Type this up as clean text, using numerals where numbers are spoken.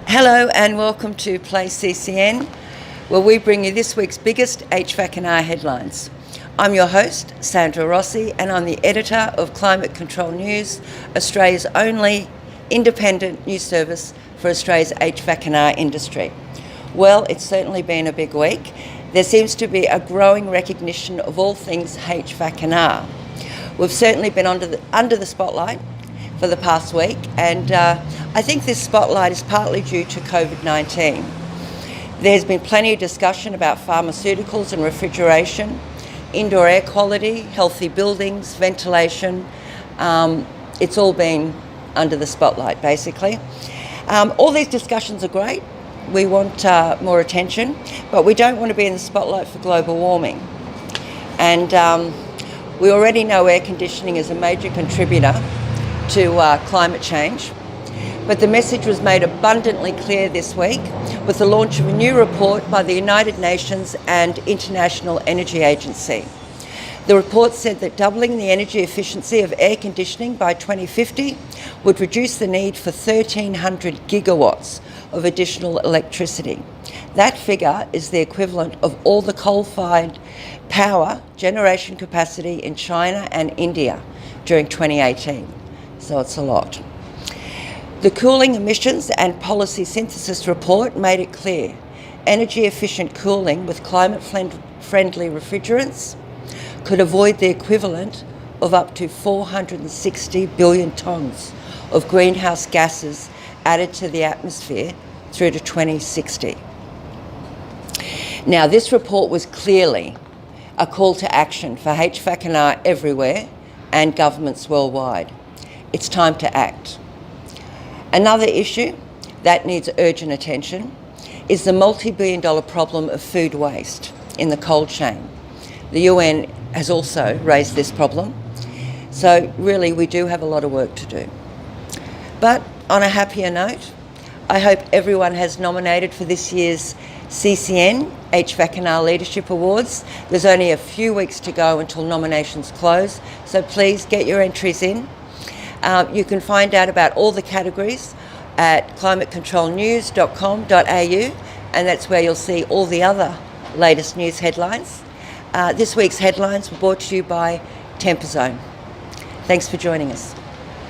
Hello and welcome to Play CCN, where we bring you this week's biggest HVACR headlines. I'm your host, Sandra Rossi, and I'm the editor of Climate Control News, Australia's only independent news service for Australia's HVACR industry. Well, it's certainly been a big week. There seems to be a growing recognition of all things HVACR. We've certainly been under the spotlight for the past week, and I think this spotlight is partly due to COVID-19. There's been plenty of discussion about pharmaceuticals and refrigeration, indoor air quality, healthy buildings, ventilation. It's all been under the spotlight, basically. All these discussions are great. We want more attention, but we don't want to be in the spotlight for global warming. And we already know air conditioning is a major contributor to climate change, but the message was made abundantly clear this week with the launch of a new report by the United Nations and International Energy Agency. The report said that doubling the energy efficiency of air conditioning by 2050 would reduce the need for 1,300 gigawatts of additional electricity. That figure is the equivalent of all the coal-fired power generation capacity in China and India during 2018. So it's a lot. The Cooling Emissions and Policy Synthesis report made it clear energy efficient cooling with climate friendly refrigerants could avoid the equivalent of up to 460 billion tonnes of greenhouse gases added to the atmosphere through to 2060. Now, this report was clearly a call to action for HVACR everywhere and governments worldwide. It's time to act. Another issue that needs urgent attention is the multi-billion-dollar problem of food waste in the cold chain. The UN has also raised this problem. So really, we do have a lot of work to do. But on a happier note, I hope everyone has nominated for this year's CCN HVACR Leadership Awards. There's only a few weeks to go until nominations close, so please get your entries in. You can find out about all the categories at climatecontrolnews.com.au, and that's where you'll see all the other latest news headlines. This week's headlines were brought to you by Temperzone. Thanks for joining us.